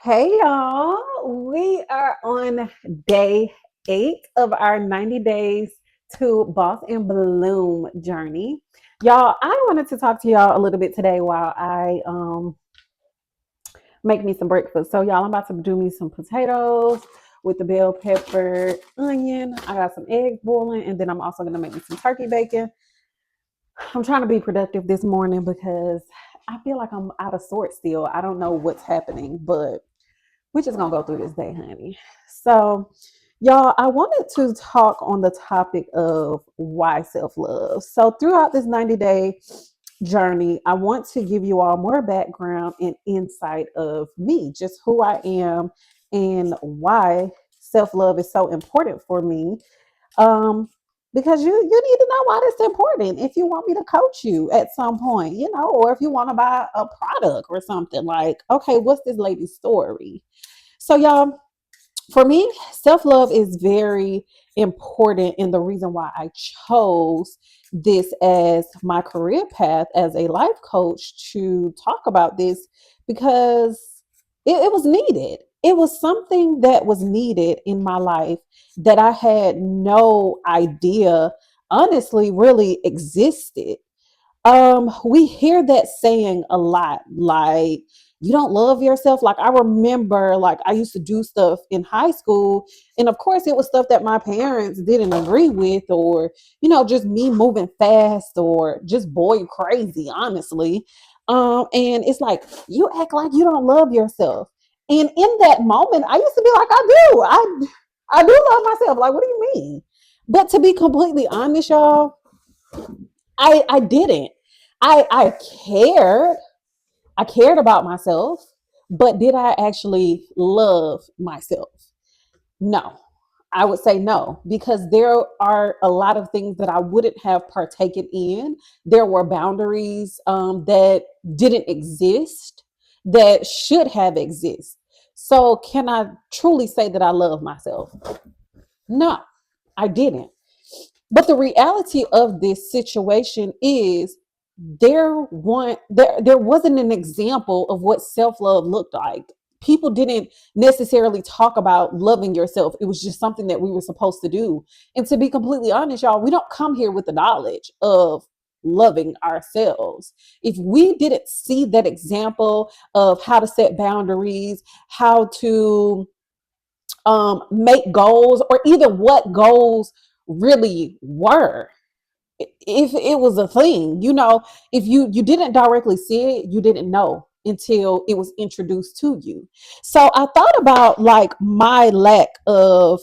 Hey y'all, we are on day 8 of our 90 days to Boss and Bloom journey. Y'all, I wanted to talk to y'all a little bit today while I make me some breakfast. So y'all, I'm about to do me some potatoes with the bell pepper, onion. I got some eggs boiling, and then I'm also gonna make me some turkey bacon. I'm trying to be productive this morning because I feel like I'm out of sorts still. I don't know what's happening, but we're just gonna go through this day, honey. So, y'all, I wanted to talk on the topic of why self-love. So, throughout this 90-day journey, I want to give you all more background and insight of me, just who I am and why self-love is so important for me. Um, because you need to know why it's important if you want me to coach you at some point, or if you want to buy a product or something like, okay, what's this lady's story? So, y'all, for me, self love is very important. And the reason why I chose this as my career path as a life coach to talk about this, because it was needed. It was something that was needed in my life that I had no idea, honestly, really existed. We hear that saying a lot, like, you don't love yourself. Like, I remember, like, I used to do stuff in high school, and of course it was stuff that my parents didn't agree with, or just me moving fast, or just boy crazy, honestly. And it's like, you act like you don't love yourself, and in that moment I used to be like, I do love myself. Like, what do you mean? But to be completely honest, y'all, I didn't. I cared. I cared about myself, but did I actually love myself? No. I would say no, because there are a lot of things that I wouldn't have partaken in. There were boundaries that didn't exist that should have existed. So, can I truly say that I love myself? No, I didn't. But the reality of this situation is there wasn't an example of what self-love looked like. People didn't necessarily talk about loving yourself. It was just something that we were supposed to do. And to be completely honest, y'all, we don't come here with the knowledge of loving ourselves. If we didn't see that example of how to set boundaries, how to make goals, or even what goals really were, if it was a thing, if you didn't directly see it, you didn't know until it was introduced to you. So I thought about, like, my lack of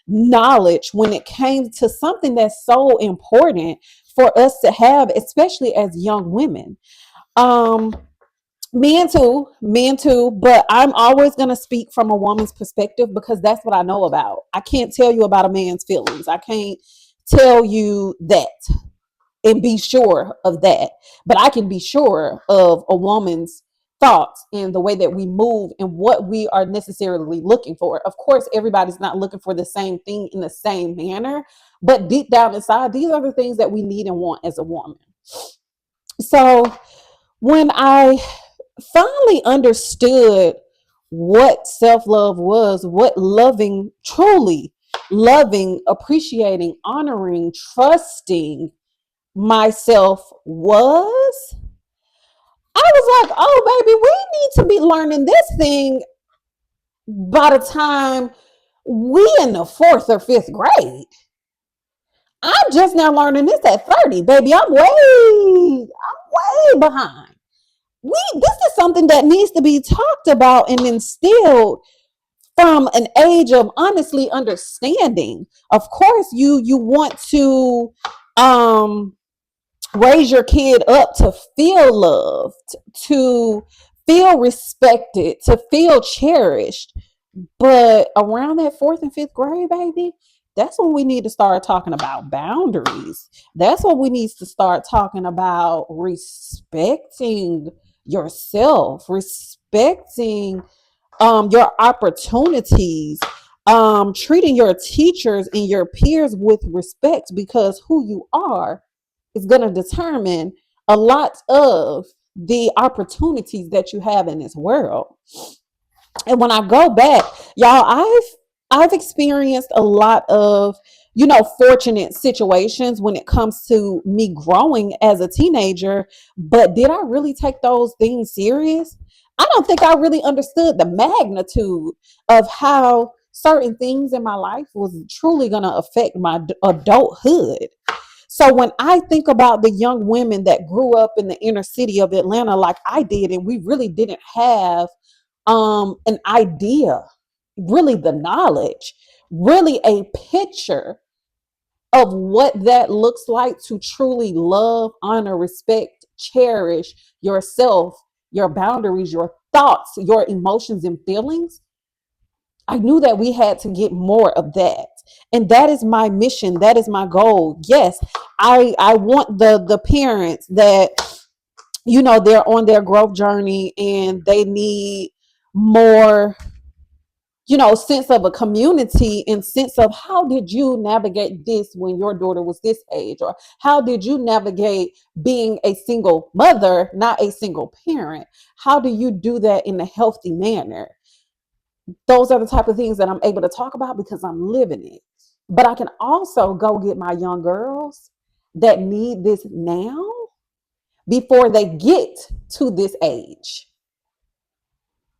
knowledge when it came to something that's so important for us to have, especially as young women. um men too, but I'm always going to speak from a woman's perspective because that's what I know about. I can't tell you about a man's feelings. I can't tell you that and be sure of that. But I can be sure of a woman's thoughts and the way that we move and what we are necessarily looking for. Of course, everybody's not looking for the same thing in the same manner, but deep down inside, these are the things that we need and want as a woman. So when I finally understood what self love was, what loving, truly loving, appreciating, honoring, trusting myself was, I was like, oh, baby, we need to be learning this thing by the time we in the fourth or fifth grade. I'm just now learning this at 30, baby. I'm way behind. This is something that needs to be talked about and instilled from an age of honestly understanding. Of course, you want to um raise your kid up to feel loved, to feel respected, to feel cherished. But around that fourth and fifth grade, baby, that's when we need to start talking about boundaries. That's when we need to start talking about respecting yourself, respecting your opportunities, treating your teachers and your peers with respect, because who you are is going to determine a lot of the opportunities that you have in this world. And when I go back, y'all, I've experienced a lot of, fortunate situations when it comes to me growing as a teenager. But did I really take those things serious? I don't think I really understood the magnitude of how certain things in my life was truly going to affect my adulthood. So when I think about the young women that grew up in the inner city of Atlanta like I did, and we really didn't have an idea, really the knowledge, really a picture of what that looks like to truly love, honor, respect, cherish yourself, your boundaries, your thoughts, your emotions and feelings. I knew that we had to get more of that. And that is my mission. That is my goal. Yes, I want the parents that, they're on their growth journey and they need more, sense of a community and sense of how did you navigate this when your daughter was this age, or how did you navigate being a single mother, not a single parent? How do you do that in a healthy manner? Those are the type of things that I'm able to talk about because I'm living it. But I can also go get my young girls that need this now before they get to this age,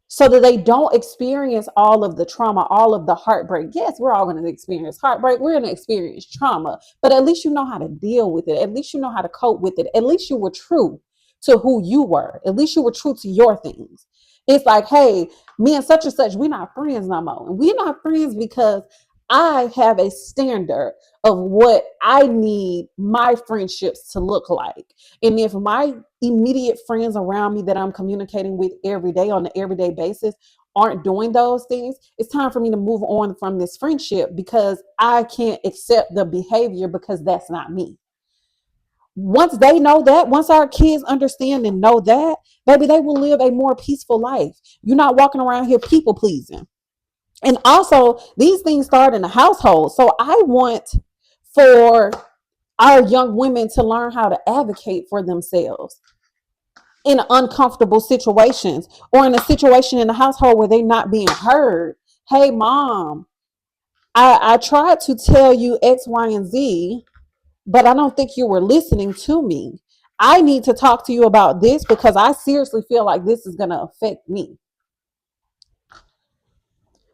so that they don't experience all of the trauma, all of the heartbreak. Yes, we're all going to experience heartbreak. We're going to experience trauma, but at least you know how to deal with it. At least you know how to cope with it. At least you were true to who you were. At least you were true to your things. It's like, hey, me and such, we're not friends no more. And we're not friends because I have a standard of what I need my friendships to look like. And if my immediate friends around me that I'm communicating with every day on an everyday basis aren't doing those things, it's time for me to move on from this friendship because I can't accept the behavior because that's not me. Once they know that, once our kids understand and know that, baby, they will live a more peaceful life. You're not walking around here people pleasing. And also, these things start in the household. So I want for our young women to learn how to advocate for themselves in uncomfortable situations, or in a situation in the household where they're not being heard. Hey, mom, I tried to tell you X, Y, and Z, but I don't think you were listening to me. I need to talk to you about this because I seriously feel like this is going to affect me.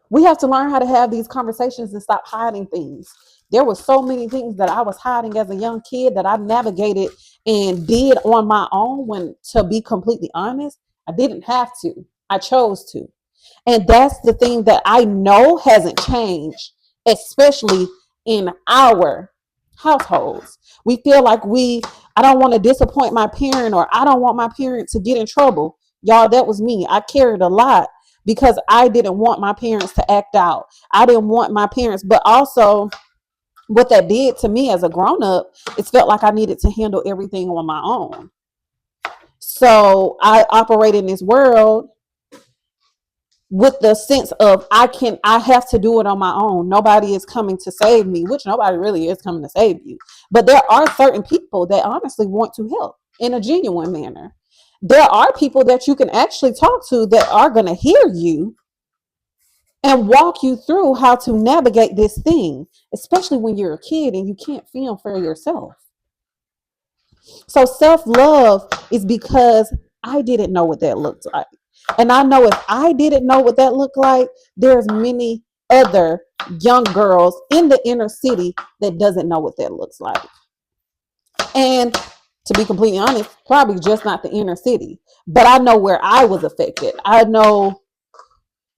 We have to learn how to have these conversations and stop hiding things. There were so many things that I was hiding as a young kid that I navigated and did on my own when, to be completely honest, I didn't have to. I chose to. And that's the thing that I know hasn't changed, especially in our households. We feel like I don't want to disappoint my parent, or I don't want my parent to get in trouble. Y'all, that was me. I carried a lot because I didn't want my parents to act out. I didn't want my parents, but also what that did to me as a grown up, it felt like I needed to handle everything on my own. So I operate in this world with the sense of I have to do it on my own. Nobody is coming to save me, which nobody really is coming to save you. But there are certain people that honestly want to help in a genuine manner. There are people that you can actually talk to that are going to hear you and walk you through how to navigate this thing, especially when you're a kid and you can't feel for yourself. So self-love is because I didn't know what that looked like. And I know if I didn't know what that looked like, there's many other young girls in the inner city that doesn't know what that looks like. And to be completely honest, probably just not the inner city. But I know where I was affected. I know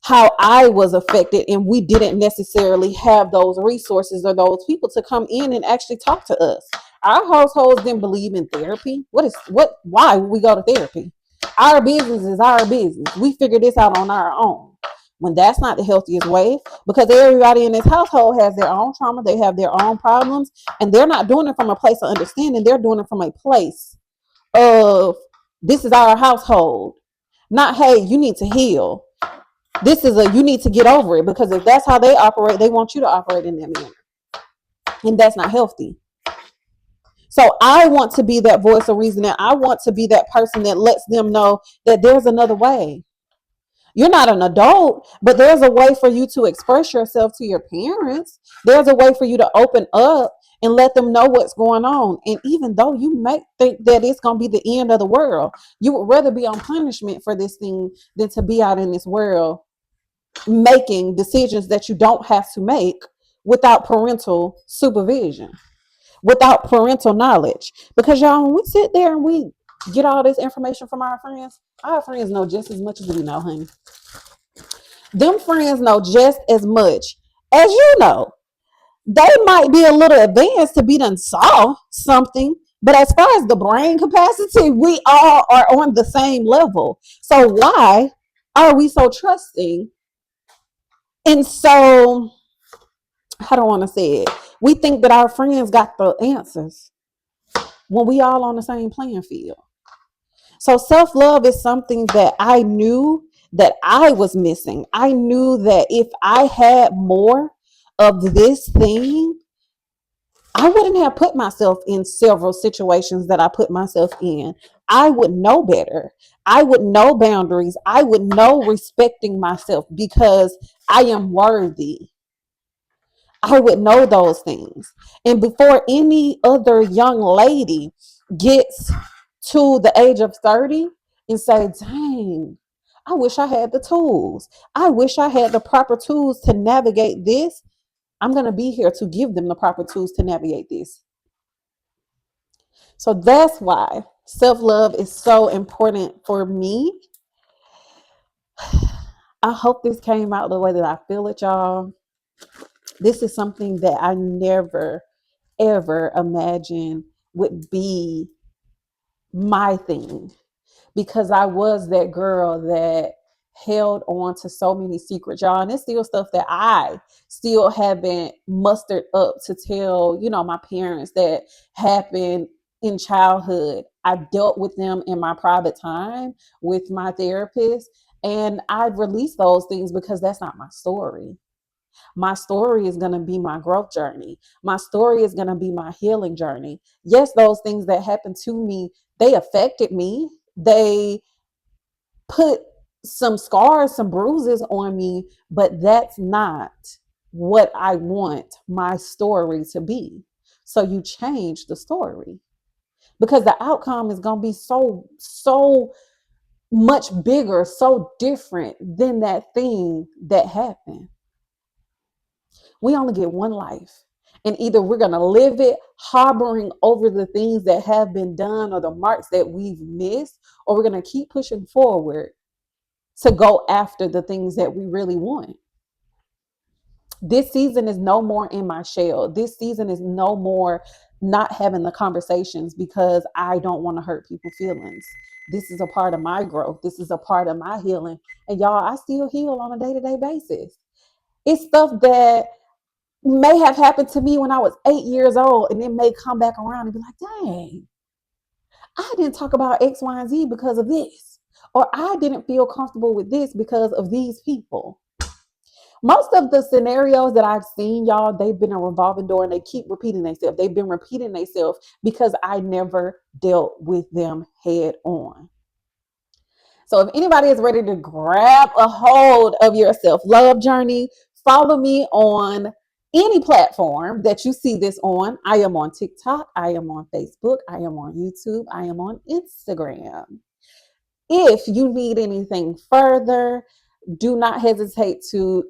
how I was affected, and we didn't necessarily have those resources or those people to come in and actually talk to us. Our households didn't believe in therapy. Why would we go to therapy? Our business is our business. We figure this out on our own. When that's not the healthiest way, because everybody in this household has their own trauma, they have their own problems, and they're not doing it from a place of understanding. They're doing it from a place of, this is our household. Not, hey, you need to heal. This is you need to get over it, because if that's how they operate, they want you to operate in that manner. And that's not healthy. So I want to be that voice of reason, and I want to be that person that lets them know that there's another way. You're not an adult, but there's a way for you to express yourself to your parents. There's a way for you to open up and let them know what's going on. And even though you may think that it's going to be the end of the world, you would rather be on punishment for this thing than to be out in this world making decisions that you don't have to make without parental supervision, without parental knowledge. Because y'all, when we sit there and we get all this information from our friends know just as much as we know, honey. Them friends know just as much as you know. They might be a little advanced to be done saw something, but as far as the brain capacity, we all are on the same level. So why are we so trusting? And so, I don't want to say it. We think that our friends got the answers when we all on the same playing field. So self-love is something that I knew that I was missing. I knew that if I had more of this thing, I wouldn't have put myself in several situations that I put myself in. I would know better. I would know boundaries. I would know respecting myself because I am worthy. I would know those things. And before any other young lady gets to the age of 30 and say, dang, I wish I had the tools. I wish I had the proper tools to navigate this. I'm going to be here to give them the proper tools to navigate this. So that's why self-love is so important for me. I hope this came out the way that I feel it, y'all. This is something that I never, ever imagined would be my thing, because I was that girl that held on to so many secrets, y'all. And it's still stuff that I still haven't mustered up to tell, my parents that happened in childhood. I dealt with them in my private time with my therapist, and I've released those things because that's not my story. My story is going to be my growth journey. My story is going to be my healing journey. Yes, those things that happened to me, they affected me. They put some scars, some bruises on me, but that's not what I want my story to be. So you change the story because the outcome is going to be so much bigger, so different than that thing that happened. We only get one life. And either we're going to live it harboring over the things that have been done or the marks that we've missed, or we're going to keep pushing forward to go after the things that we really want. This season is no more in my shell. This season is no more not having the conversations because I don't want to hurt people's feelings. This is a part of my growth. This is a part of my healing. And y'all, I still heal on a day-to-day basis. It's stuff that may have happened to me when I was 8 years old, and it may come back around and be like, dang, I didn't talk about X, Y, and Z because of this. Or I didn't feel comfortable with this because of these people. Most of the scenarios that I've seen, y'all, they've been a revolving door and they keep repeating themselves. They've been repeating themselves because I never dealt with them head on. So if anybody is ready to grab a hold of your self-love journey, follow me on any platform that you see this on. I am on TikTok. I am on Facebook. I am on YouTube. I am on Instagram. If you need anything further, do not hesitate to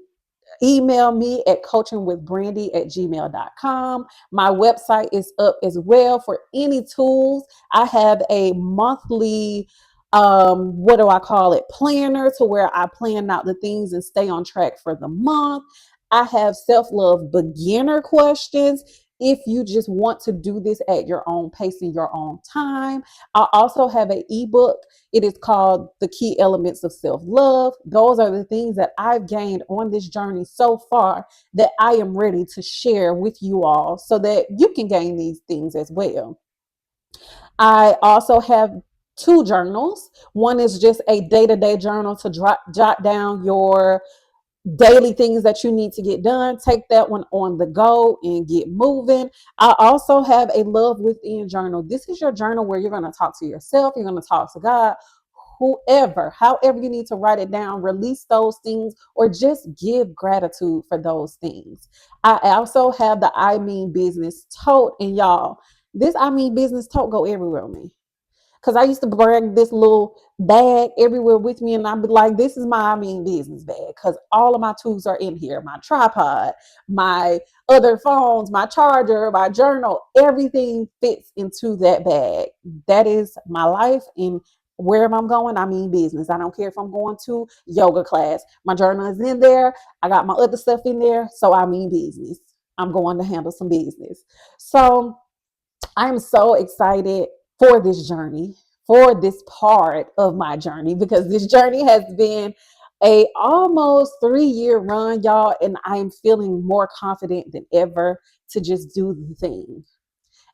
email me at coachingwithbrandy@gmail.com. My website is up as well for any tools. I have a monthly what do I call it, planner, to where I plan out the things and stay on track for the month. I have self-love beginner questions if you just want to do this at your own pace in your own time. I also have an ebook. It is called The Key Elements of Self-Love. Those are the things that I've gained on this journey so far that I am ready to share with you all so that you can gain these things as well. I also have two journals. One is just a day-to-day journal to jot down your daily things that you need to get done. Take that one on the go and get moving. I also have a Love Within journal. This is your journal where you're going to talk to yourself, you're going to talk to God, whoever, however you need to write it down, release those things or just give gratitude for those things. I also have the I Mean Business tote, and y'all, this I Mean Business tote go everywhere with me. Cause I used to bring this little bag everywhere with me, and I'd be like, "This is my I Mean Business bag." Cause all of my tools are in here: my tripod, my other phones, my charger, my journal. Everything fits into that bag. That is my life, and wherever I'm going, I mean business. I don't care if I'm going to yoga class. My journal is in there. I got my other stuff in there, so I mean business. I'm going to handle some business. So I'm so excited for this journey, for this part of my journey, because this journey has been a almost 3-year run, y'all, and I'm feeling more confident than ever to just do the thing.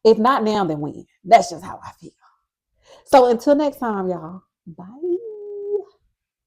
If not now, then when? That's just how I feel. So until next time, y'all. Bye.